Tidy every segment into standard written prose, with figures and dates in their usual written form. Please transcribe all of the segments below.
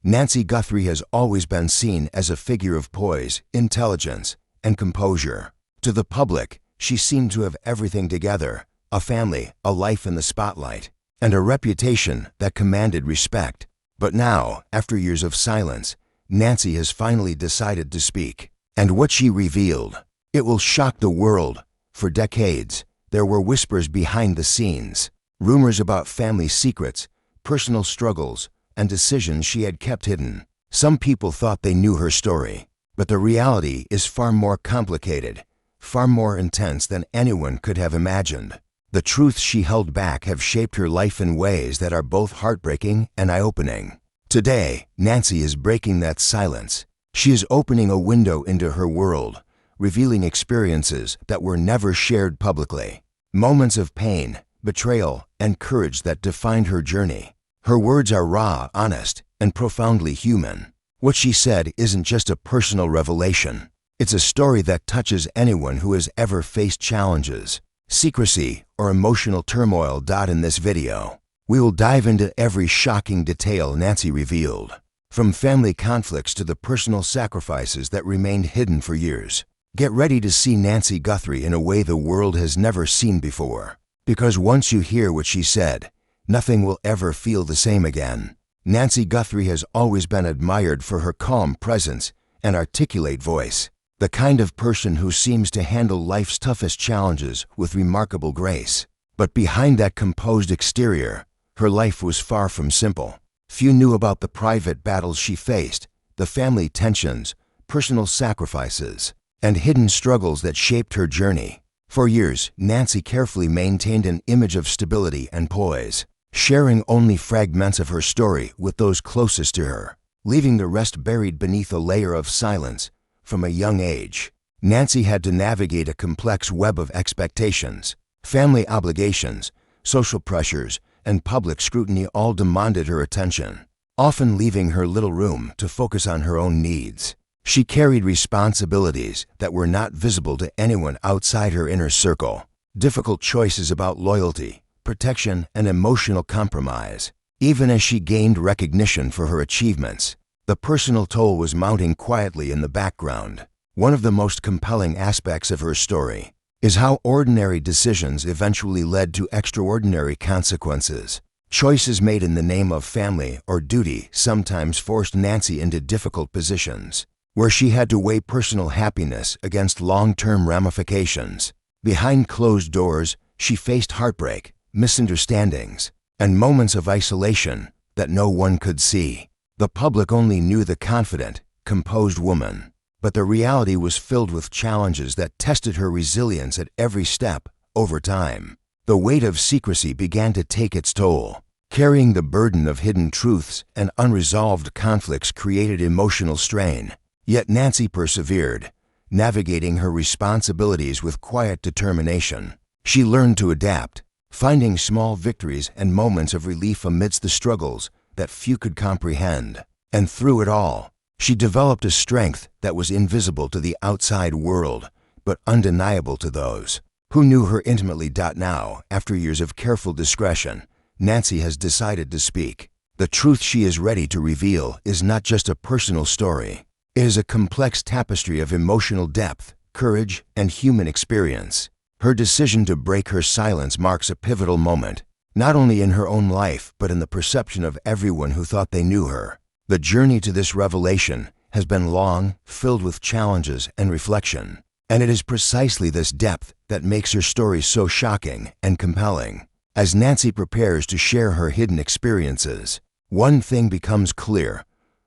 Nancy Guthrie has always been seen as a figure of poise, intelligence, and composure. To the public, she seemed to have everything together: a family, a life in the spotlight, and a reputation that commanded respect. But now, after years of silence, Nancy has finally decided to speak. And what she revealed, it will shock the world. For decades, there were whispers behind the scenes, rumors about family secrets, personal struggles, and decisions she had kept hidden. Some people thought they knew her story, but the reality is far more complicated, far more intense than anyone could have imagined. The truths she held back have shaped her life in ways that are both heartbreaking and eye-opening. Today, Nancy is breaking that silence. She is opening a window into her world, revealing experiences that were never shared publicly. Moments of pain, betrayal, and courage that defined her journey. Her words are raw, honest, and profoundly human. What she said isn't just a personal revelation. It's a story that touches anyone who has ever faced challenges, secrecy, or emotional turmoil. In this video, we will dive into every shocking detail Nancy revealed, from family conflicts to the personal sacrifices that remained hidden for years. Get ready to see Nancy Guthrie in a way the world has never seen before. Because once you hear what she said, nothing will ever feel the same again. Nancy Guthrie has always been admired for her calm presence and articulate voice, the kind of person who seems to handle life's toughest challenges with remarkable grace. But behind that composed exterior, her life was far from simple. Few knew about the private battles she faced, the family tensions, personal sacrifices, and hidden struggles that shaped her journey. For years, Nancy carefully maintained an image of stability and poise, sharing only fragments of her story with those closest to her, leaving the rest buried beneath a layer of silence. From a young age, Nancy had to navigate a complex web of expectations. Family obligations, social pressures, and public scrutiny all demanded her attention, often leaving her little room to focus on her own needs. She carried responsibilities that were not visible to anyone outside her inner circle, difficult choices about loyalty, protection, and emotional compromise. Even as she gained recognition for her achievements, the personal toll was mounting quietly in the background. One of the most compelling aspects of her story is how ordinary decisions eventually led to extraordinary consequences. Choices made in the name of family or duty sometimes forced Nancy into difficult positions, where she had to weigh personal happiness against long-term ramifications. Behind closed doors, she faced heartbreak, misunderstandings, and moments of isolation that no one could see. The public only knew the confident, composed woman, but the reality was filled with challenges that tested her resilience at every step. Over time, the weight of secrecy began to take its toll. Carrying the burden of hidden truths and unresolved conflicts created emotional strain. Yet Nancy persevered, navigating her responsibilities with quiet determination. She learned to adapt, finding small victories and moments of relief amidst the struggles that few could comprehend. And through it all, she developed a strength that was invisible to the outside world, but undeniable to those who knew her intimately. Now, after years of careful discretion, Nancy has decided to speak. The truth she is ready to reveal is not just a personal story. It is a complex tapestry of emotional depth, courage, and human experience. Her decision to break her silence marks a pivotal moment, not only in her own life but in the perception of everyone who thought they knew her. The journey to this revelation has been long, filled with challenges and reflection, and it is precisely this depth that makes her story so shocking and compelling. As Nancy prepares to share her hidden experiences, one thing becomes clear: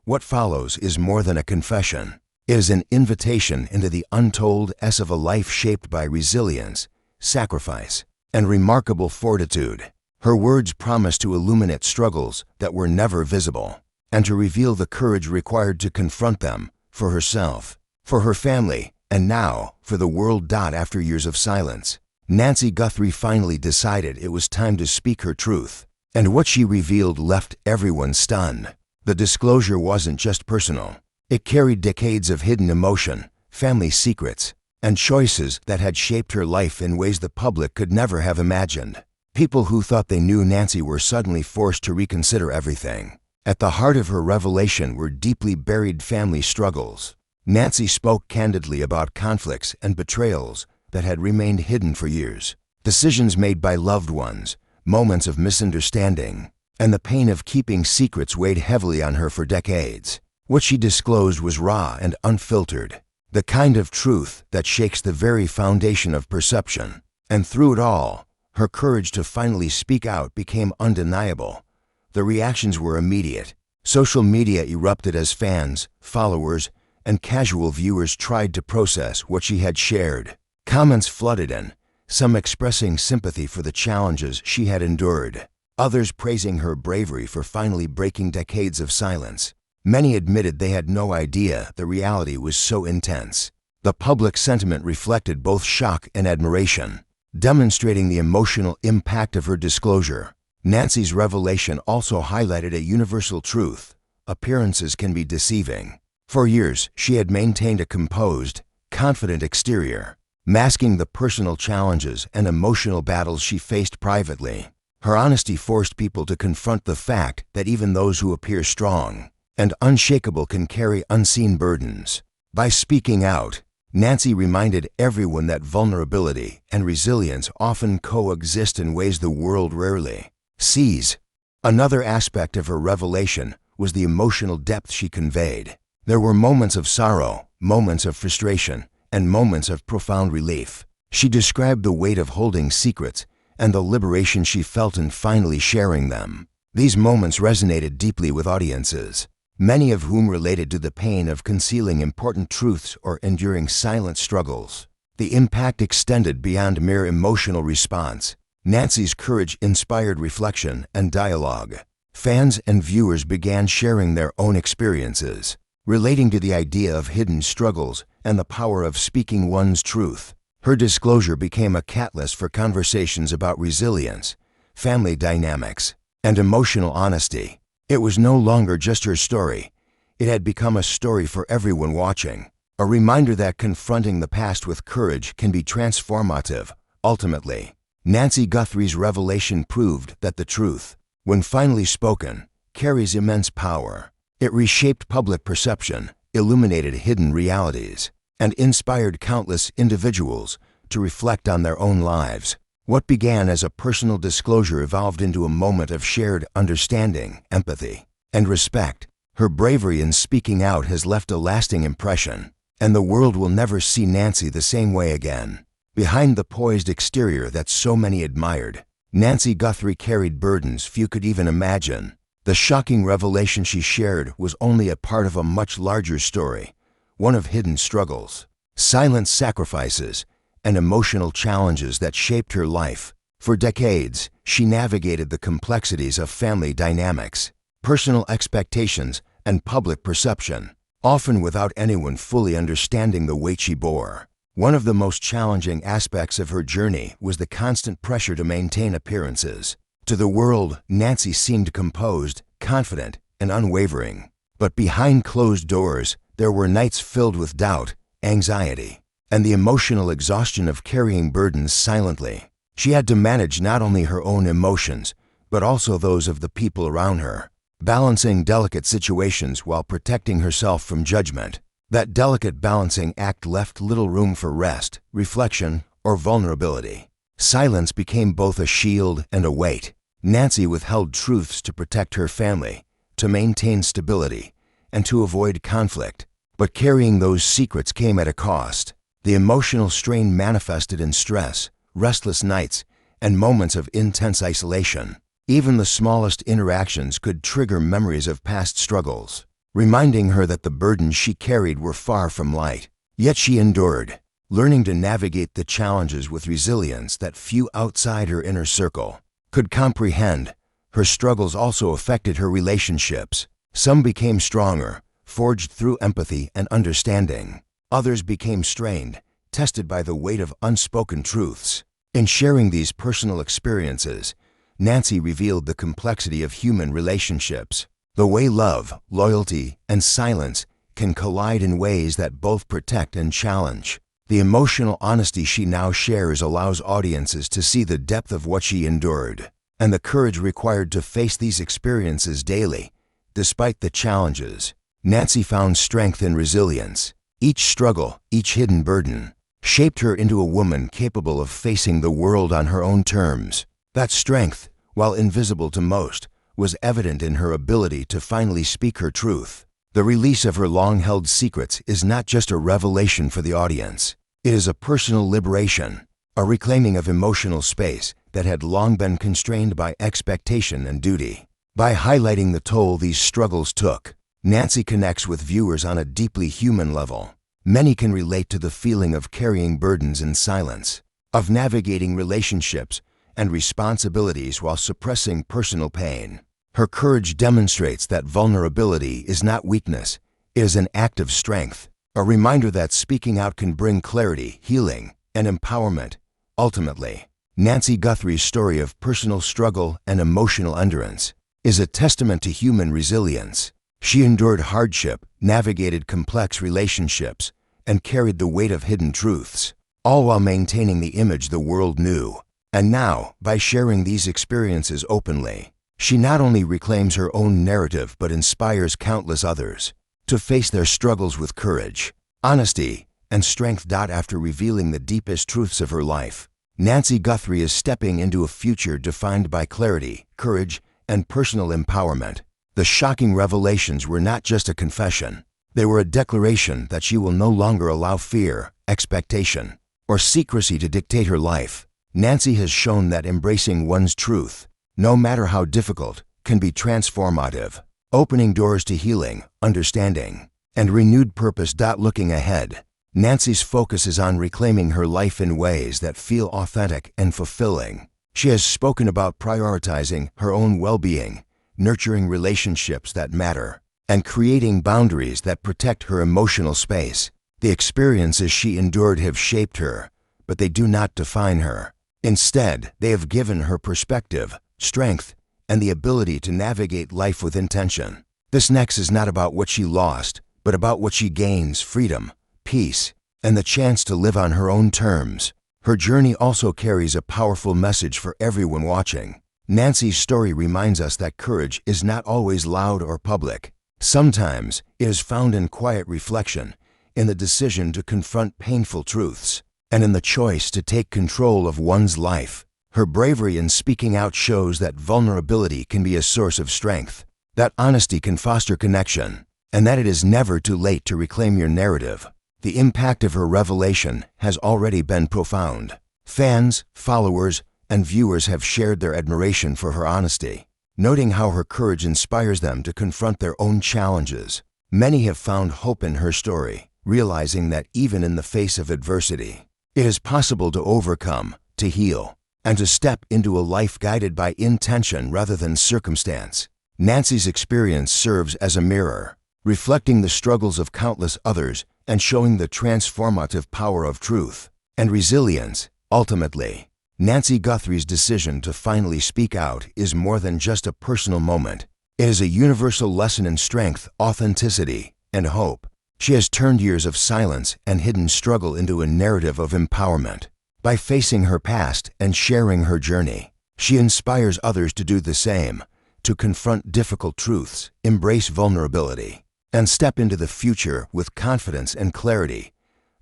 what follows is more than a confession. It is an invitation into the untold essence of a life shaped by resilience, sacrifice, and remarkable fortitude. Her words promise to illuminate struggles that were never visible, and to reveal the courage required to confront them, for herself, for her family, and now for the world. After years of silence, Nancy Guthrie finally decided it was time to speak her truth, and what she revealed left everyone stunned. The disclosure wasn't just personal. It carried decades of hidden emotion, family secrets, and choices that had shaped her life in ways the public could never have imagined. People who thought they knew Nancy were suddenly forced to reconsider everything. At the heart of her revelation were deeply buried family struggles. Nancy spoke candidly about conflicts and betrayals that had remained hidden for years, decisions made by loved ones, moments of misunderstanding, and the pain of keeping secrets weighed heavily on her for decades. What she disclosed was raw and unfiltered, the kind of truth that shakes the very foundation of perception. And through it all, her courage to finally speak out became undeniable. The reactions were immediate. Social media erupted as fans, followers, and casual viewers tried to process what she had shared. Comments flooded in, some expressing sympathy for the challenges she had endured, others praising her bravery for finally breaking decades of silence. Many admitted they had no idea the reality was so intense. The public sentiment reflected both shock and admiration, demonstrating the emotional impact of her disclosure. Nancy's revelation also highlighted a universal truth: appearances can be deceiving. For years, she had maintained a composed, confident exterior, masking the personal challenges and emotional battles she faced privately. Her honesty forced people to confront the fact that even those who appear strong and unshakable can carry unseen burdens. By speaking out, Nancy reminded everyone that vulnerability and resilience often coexist in ways the world rarely sees. Another aspect of her revelation was the emotional depth she conveyed. There were moments of sorrow, moments of frustration, and moments of profound relief. She described the weight of holding secrets and the liberation she felt in finally sharing them. These moments resonated deeply with audiences, many of whom related to the pain of concealing important truths or enduring silent struggles. The impact extended beyond mere emotional response. Nancy's courage inspired reflection and dialogue. Fans and viewers began sharing their own experiences, relating to the idea of hidden struggles and the power of speaking one's truth. Her disclosure became a catalyst for conversations about resilience, family dynamics, and emotional honesty. It was no longer just her story. It had become a story for everyone watching, a reminder that confronting the past with courage can be transformative. Ultimately, Nancy Guthrie's revelation proved that the truth, when finally spoken, carries immense power. It reshaped public perception, illuminated hidden realities, and inspired countless individuals to reflect on their own lives. What began as a personal disclosure evolved into a moment of shared understanding, empathy, and respect. Her bravery in speaking out has left a lasting impression, and the world will never see Nancy the same way again. Behind the poised exterior that so many admired, Nancy Guthrie carried burdens few could even imagine. The shocking revelation she shared was only a part of a much larger story, one of hidden struggles, silent sacrifices, and emotional challenges that shaped her life. For decades, she navigated the complexities of family dynamics, personal expectations, and public perception, often without anyone fully understanding the weight she bore. One of the most challenging aspects of her journey was the constant pressure to maintain appearances. To the world, Nancy seemed composed, confident, and unwavering. But behind closed doors, there were nights filled with doubt, anxiety, and the emotional exhaustion of carrying burdens silently. She had to manage not only her own emotions, but also those of the people around her, balancing delicate situations while protecting herself from judgment. That delicate balancing act left little room for rest, reflection, or vulnerability. Silence became both a shield and a weight. Nancy withheld truths to protect her family, to maintain stability, and to avoid conflict. But carrying those secrets came at a cost. The emotional strain manifested in stress, restless nights, and moments of intense isolation. Even the smallest interactions could trigger memories of past struggles, reminding her that the burdens she carried were far from light. Yet she endured, learning to navigate the challenges with resilience that few outside her inner circle could comprehend. Her struggles also affected her relationships. Some became stronger, forged through empathy and understanding. Others became strained, tested by the weight of unspoken truths. In sharing these personal experiences, Nancy revealed the complexity of human relationships, the way love, loyalty, and silence can collide in ways that both protect and challenge. The emotional honesty she now shares allows audiences to see the depth of what she endured, and the courage required to face these experiences daily Despite the challenges, Nancy found strength and resilience. Each struggle, each hidden burden, shaped her into a woman capable of facing the world on her own terms. That strength, while invisible to most, was evident in her ability to finally speak her truth. The release of her long-held secrets is not just a revelation for the audience. It is a personal liberation, a reclaiming of emotional space that had long been constrained by expectation and duty. By highlighting the toll these struggles took, Nancy connects with viewers on a deeply human level. Many can relate to the feeling of carrying burdens in silence, of navigating relationships and responsibilities while suppressing personal pain. Her courage demonstrates that vulnerability is not weakness, it is an act of strength, a reminder that speaking out can bring clarity, healing, and empowerment. Ultimately, Nancy Guthrie's story of personal struggle and emotional endurance is a testament to human resilience. She endured hardship, navigated complex relationships, and carried the weight of hidden truths, all while maintaining the image the world knew. And now, by sharing these experiences openly, she not only reclaims her own narrative but inspires countless others to face their struggles with courage, honesty, and strength. After revealing the deepest truths of her life, Nancy Guthrie is stepping into a future defined by clarity, courage, and personal empowerment. The shocking revelations were not just a confession. They were a declaration that she will no longer allow fear, expectation, or secrecy to dictate her life. Nancy has shown that embracing one's truth, no matter how difficult, can be transformative, opening doors to healing, understanding, and renewed purpose. Looking ahead, Nancy's focus is on reclaiming her life in ways that feel authentic and fulfilling. She has spoken about prioritizing her own well-being, nurturing relationships that matter, and creating boundaries that protect her emotional space. The experiences she endured have shaped her, but they do not define her. Instead, they have given her perspective, strength, and the ability to navigate life with intention. This next is not about what she lost, but about what she gains: freedom, peace, and the chance to live on her own terms. Her journey also carries a powerful message for everyone watching. Nancy's story reminds us that courage is not always loud or public. Sometimes it is found in quiet reflection, in the decision to confront painful truths, and in the choice to take control of one's life. Her bravery in speaking out shows that vulnerability can be a source of strength, that honesty can foster connection, and that it is never too late to reclaim your narrative. The impact of her revelation has already been profound. Fans, followers, and viewers have shared their admiration for her honesty, noting how her courage inspires them to confront their own challenges. Many have found hope in her story, realizing that even in the face of adversity, it is possible to overcome, to heal, and to step into a life guided by intention rather than circumstance. Nancy's experience serves as a mirror, reflecting the struggles of countless others and showing the transformative power of truth and resilience. Ultimately, Nancy Guthrie's decision to finally speak out is more than just a personal moment. It is a universal lesson in strength, authenticity, and hope. She has turned years of silence and hidden struggle into a narrative of empowerment. By facing her past and sharing her journey, she inspires others to do the same, to confront difficult truths, embrace vulnerability, and step into the future with confidence and clarity.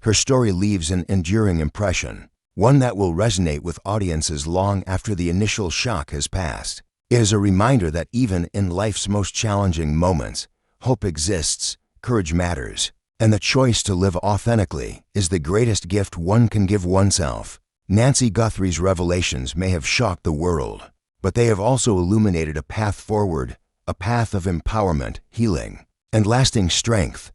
Her story leaves an enduring impression, one that will resonate with audiences long after the initial shock has passed. It is a reminder that even in life's most challenging moments, hope exists, courage matters, and the choice to live authentically is the greatest gift one can give oneself. Nancy Guthrie's revelations may have shocked the world, but they have also illuminated a path forward, a path of empowerment, healing, and lasting strength.